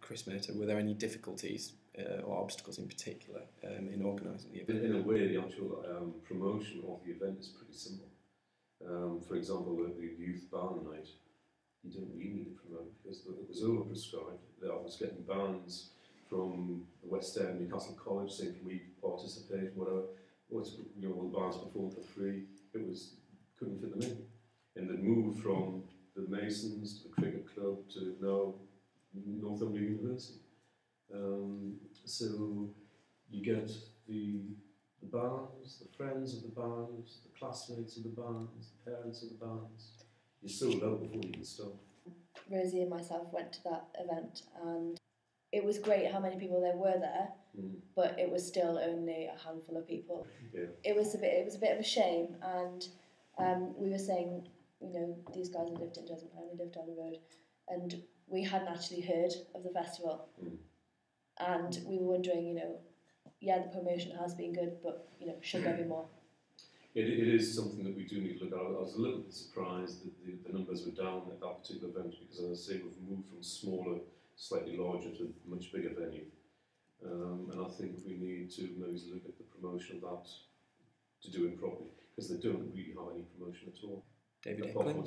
Chris Murtagh, were there any difficulties or obstacles in particular in organising the event? In a way, the actual promotion of the event is pretty simple. For example, the youth barn night, you don't really need to promote because it was overprescribed. I was getting bands from the West End, Newcastle College saying, can we participate, whatever. Well, the bands performed for free. Couldn't fit them in. And they'd moved from the Masons to the Cricket Club to now Northumbria University. So you get the bands, the friends of the bands, the classmates of the bands, the parents of the bands. You're sold out before you can start. Rosie and myself went to that event, and it was great how many people there were there, but it was still only a handful of people. Yeah. It was a bit of a shame, and we were saying, these guys had lived in Jesmond, and we lived down the road, and we hadn't actually heard of the festival, and we were wondering, the promotion has been good, but should there be more? It is something that we do need to look at. I was a little bit surprised that the numbers were down at that particular event because, as I say, we've moved from smaller, slightly larger to a much bigger venue. And I think we need to maybe look at the promotion of that to do it properly because they don't really have any promotion at all. David Hickling?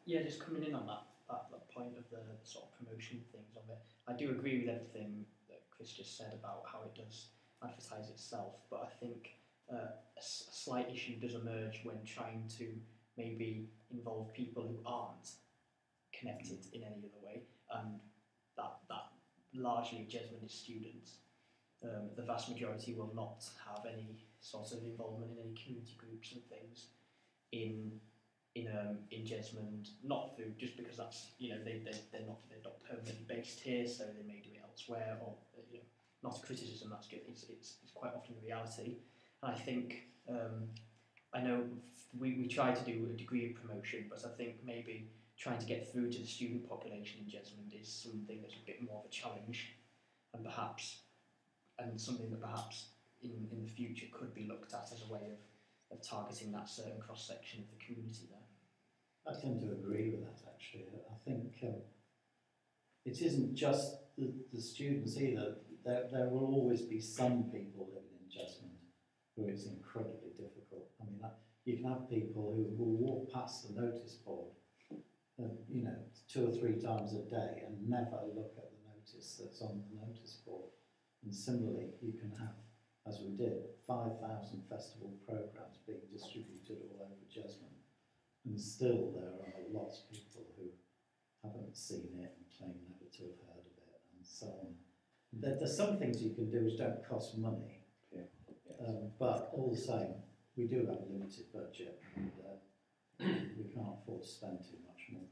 Just coming in on that point of the sort of promotion things of it. I do agree with everything that Chris just said about how it does advertise itself, but I think a slight issue does emerge when trying to maybe involve people who aren't connected in any other way, and that largely Jesmond is students. The vast majority will not have any sort of involvement in any community groups and things in Jesmond, not through just because that's they're not permanently based here, so they may do it elsewhere, or not a criticism. That's good. It's quite often a reality. And I think, I know we try to do a degree of promotion, but I think maybe trying to get through to the student population in Jesmond is something that's a bit more of a challenge, and something that perhaps in the future could be looked at as a way of targeting that certain cross-section of the community there. I tend to agree with that, actually. I think it isn't just the students either. There will always be some people living in Jesmond who it's incredibly difficult. I mean, you can have people who will walk past the notice board, 2 or 3 times a day and never look at the notice that's on the notice board. And similarly, you can have, as we did, 5,000 festival programmes being distributed all over Jesmond, and still there are lots of people who haven't seen it and claim never to have heard of it, and so on. There's some things you can do which don't cost money. But all the same, we do have a limited budget, and we can't afford to spend too much more.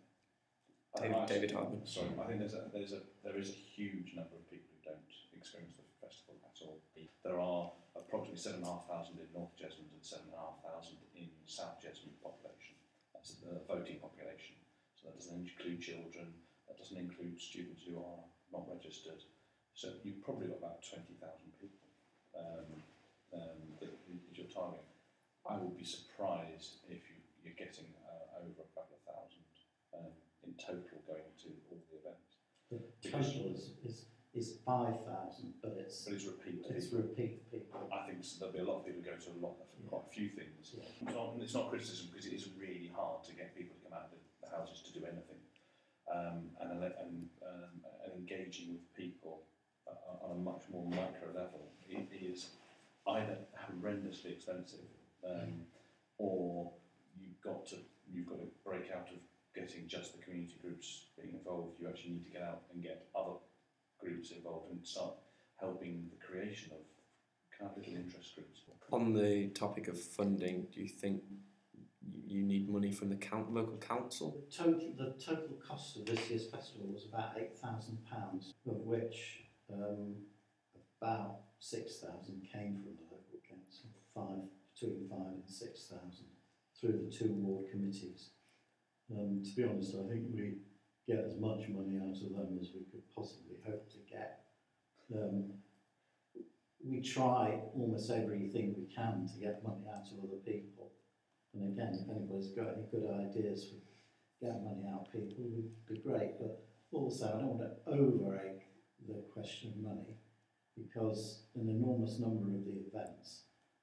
David Hartman. Sorry, I think there is a huge number of people who don't experience the festival at all. There are approximately 7,500 in North Jesmond and 7,500 in South Jesmond population. That's the voting population. So that doesn't include children. That doesn't include students who are not registered. So you've probably got about 20,000 people. That is your target. I would be surprised if you're getting over a couple of thousand in total going to all the events. The total is 5,000, but it's repeat people. I think so. There'll be a lot of people who go to quite a few things. Yeah. It's not criticism because it is really hard to get people to come out of the houses to do anything, and engaging with people on a much more micro level. It is either horrendously expensive, or you've got to break out of getting just the community groups being involved. You actually need to get out and get other groups involved and start helping the creation of kind of little interest groups. On the topic of funding, do you think you need money from the local council? The total cost of this year's festival was about £8,000, of which about 6,000 came from the local council, between 5,000 and 6,000 through the 2 ward committees. To be honest, I think we get as much money out of them as we could possibly hope to get. We try almost everything we can to get money out of other people. And again, if anybody's got any good ideas for getting money out of people, would be great. But also, I don't want to over-egg the question of money, because an enormous number of the events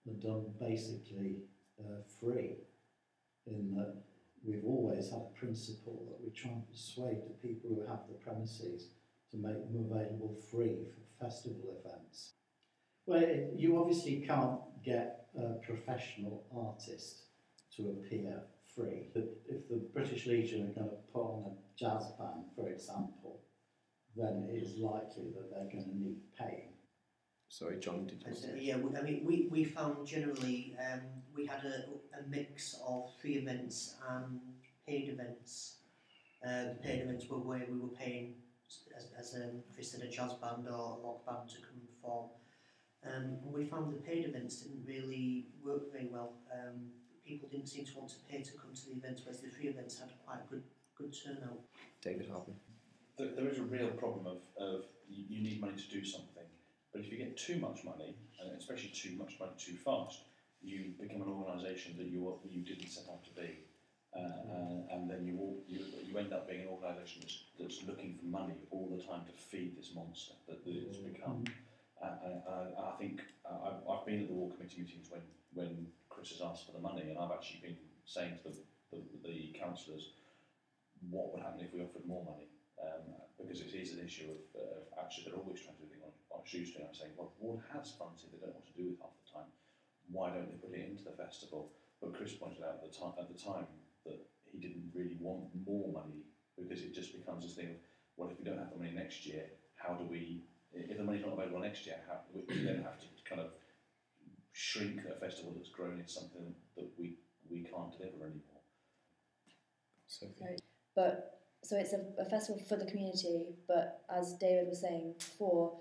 are done basically free, in that we've always had a principle that we try and persuade the people who have the premises to make them available free for festival events. Well, you obviously can't get a professional artist to appear free. If the British Legion are going to put on a jazz band, for example, then it is likely that they're going to need paying. Sorry, John, did you say? Yeah, we found generally we had a mix of free events and paid events. The paid events were where we were paying, as Chris said, a jazz band or a rock band to come and perform. And we found the paid events didn't really work very well. People didn't seem to want to pay to come to the events, whereas the free events had quite a good turnout. David Harvey. There is a real problem of you need money to do something, but if you get too much money, and especially too much money too fast, you become an organisation that you didn't set out to be, and then you end up being an organisation that's looking for money all the time to feed this monster that it's become. I think I've been at the War Committee meetings when Chris has asked for the money, and I've actually been saying to the councillors what would happen if we offered more money, because it is an issue of actually they're always trying to do things on a shoestring. I'm saying, well, the ward has funds here they don't know what to do with half the time. Why don't they put it into the festival? But Chris pointed out at the time that he didn't really want more money, because it just becomes this thing of, well, if we don't have the money next year, how do we? If the money's not available next year, we then have to kind of shrink a festival that's grown into something that we can't deliver anymore. Sophie. But so it's a festival for the community, but as David was saying before,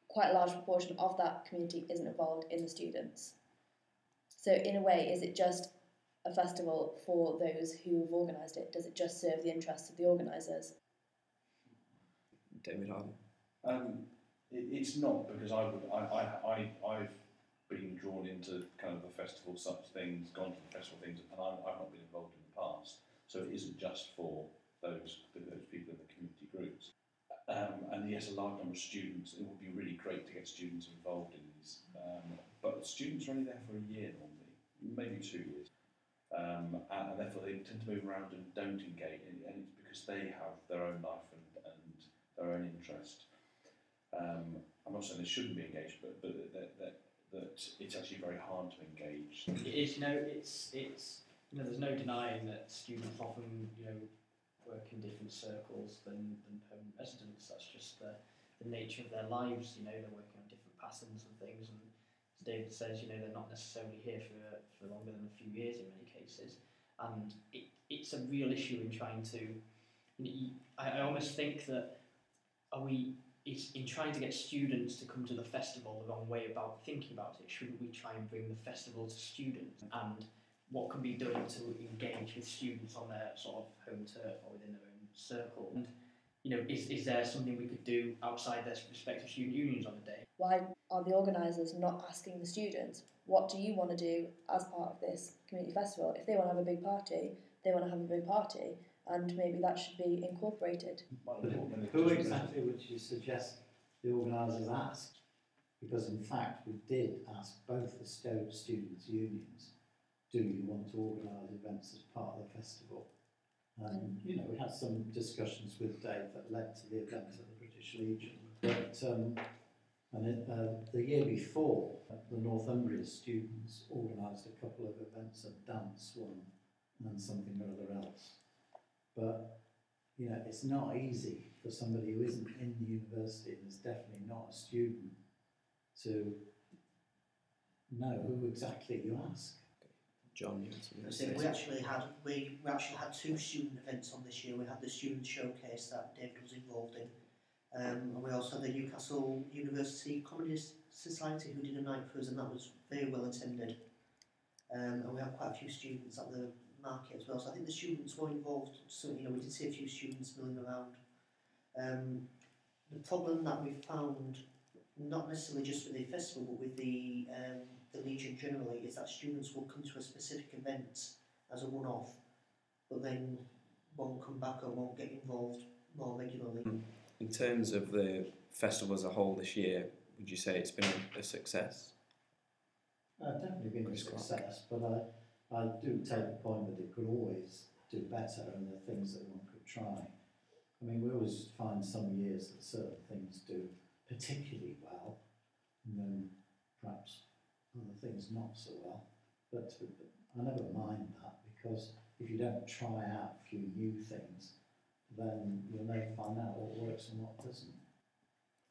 quite a large proportion of that community isn't involved in the students. So in a way, is it just a festival for those who have organised it? Does it just serve the interests of the organisers? David Harvey. It's not, because I've been drawn into kind of the festival such things, gone to the festival things, and I've not been involved in the past. So it isn't just for those people in the community groups. And yes, a large number of students. It would be really great to get students involved in these, but students are only there for a year normally, maybe 2 years, and therefore they tend to move around and don't engage. And it's because they have their own life and their own interest. I'm not saying they shouldn't be engaged, but that it's actually very hard to engage. It is, it's there's no denying that students often, work in different circles than permanent residents. That's just the nature of their lives. They're working on different patterns and things. And as David says, they're not necessarily here for longer than a few years in many cases. And it's a real issue in trying to. I almost think that it's in trying to get students to come to the festival the wrong way about thinking about it. Shouldn't we try and bring the festival to students, and what can be done to engage with students on their sort of home turf or within their own circle? And is there something we could do outside their respective student unions on the day? Why are the organisers not asking the students, what do you want to do as part of this community festival? If they want to have a big party, they want to have a big party, and maybe that should be incorporated. Who exactly would you suggest the organisers ask? Because in fact we did ask both the students' unions, do you want to organise events as part of the festival? We had some discussions with Dave that led to the event at the British Legion. But the year before, the Northumbria students organised a couple of events, a dance one and something or other else. But it's not easy for somebody who isn't in the university and is definitely not a student to know who exactly you ask. John, you want to So say we actually had two student events on this year. We had the student showcase that David was involved in, and we also had the Newcastle University Comedy Society who did a night for us, and that was very well attended. And we had quite a few students at the market as well. So I think the students were involved. So we did see a few students milling around. The problem that we found, not necessarily just with the festival, but with the Legion generally, is that students will come to a specific event as a one-off, but then won't come back or won't get involved more regularly. In terms of the festival as a whole this year, would you say it's been a success? Definitely been a Chris Clark. success, but I do take the point that it could always do better, and there are things that one could try. I mean, we always find some years that certain things do particularly well, and then perhaps other things not so well. But I never mind that, because if you don't try out a few new things, then you'll never find out what works and what doesn't.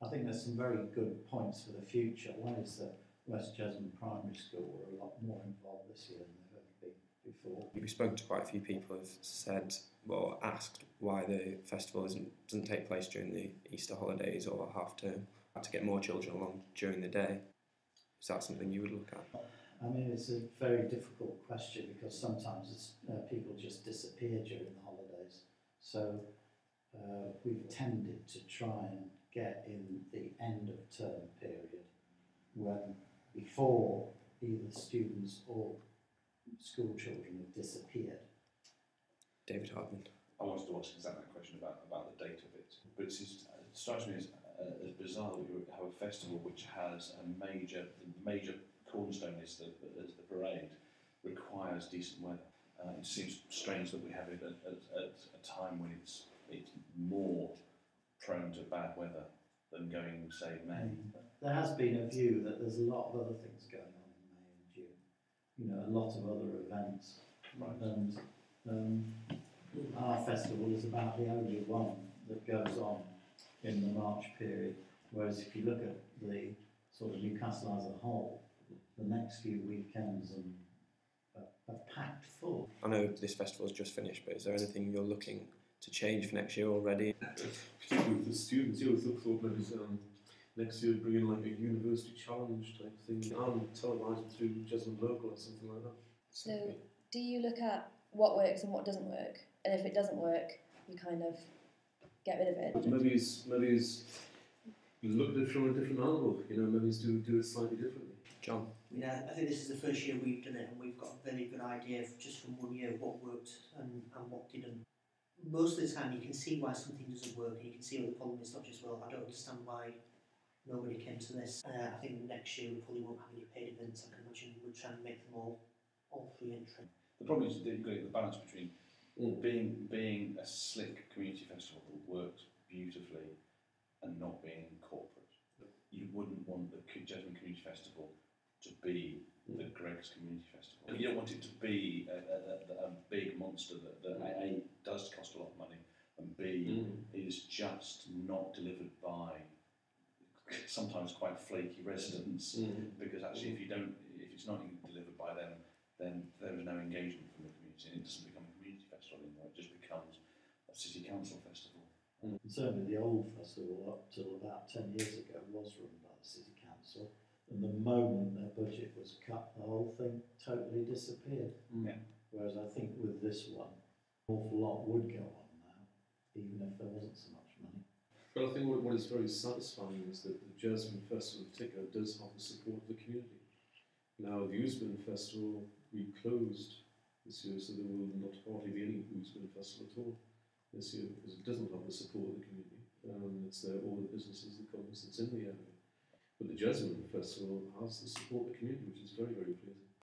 I think there's some very good points for the future. One is that West Jesmond Primary School were a lot more involved this year than they've ever been before. We spoke to quite a few people who've said, well, asked why the festival doesn't take place during the Easter holidays or half term, to get more children along during the day. Is that something you would look at? I mean, it's a very difficult question, because sometimes people just disappear during the holidays. So we've tended to try and get in the end of term period, when before either students or school children have disappeared. David Hardman. I wanted to ask exactly that question about the date of it, but it strikes me as bizarre that we have a festival which has the major cornerstone is the parade, requires decent weather. It seems strange that we have it at a time when it's more prone to bad weather than going, say, May. There has been a view that there's a lot of other things going on in May and June. You know, a lot of other events. Right. And our festival is about the only one that goes on in the March period. Whereas if you look at the sort of Newcastle as a whole, the next few weekends are packed full. I know this festival's just finished, but is there anything you're looking to change for next year already? Particularly with the students, you thought maybe next year bring in like a university challenge type thing and televise it through Jesmond Local or something like that. So do you look at what works and what doesn't work? And if it doesn't work, you kind of get rid of it? Maybe it's look at it from a different angle, you know, maybe it's do it slightly differently. John? Yeah, I think this is the first year we've done it, and we've got a very good idea just from 1 year what worked and what didn't. Most of the time you can see why something doesn't work, and you can see what the problem is, not just, well, I don't understand why nobody came to this. I think next year we probably won't have any paid events. I can imagine we'll try and make them all free entry. The problem is that you've got to get the balance between being a slick community festival that works beautifully and not being corporate. You wouldn't want the Jesmond Community Festival to be the Greg's Community Festival. You don't want it to be a big monster that A, does cost a lot of money, and B, is just not delivered by sometimes quite flaky residents. Because actually, if it's not delivered by them, then there is no engagement from the community, and it doesn't become a community festival anymore. It just becomes a city council festival. Certainly the old festival up till about 10 years ago was run by the City Council, and the moment their budget was cut, the whole thing totally disappeared. Yeah. Whereas I think with this one, an awful lot would go on now, even if there wasn't so much money. But I think what is very satisfying is that the Jesmond Festival in particular does have the support of the community. Now the Usman Festival, we closed this year, so there will not hardly be any Usman Festival at all this year, because it doesn't have the support of the community. It's all the businesses that comes that's in the area. But the Jesmond Festival has the support of the community, which is very, very pleasing.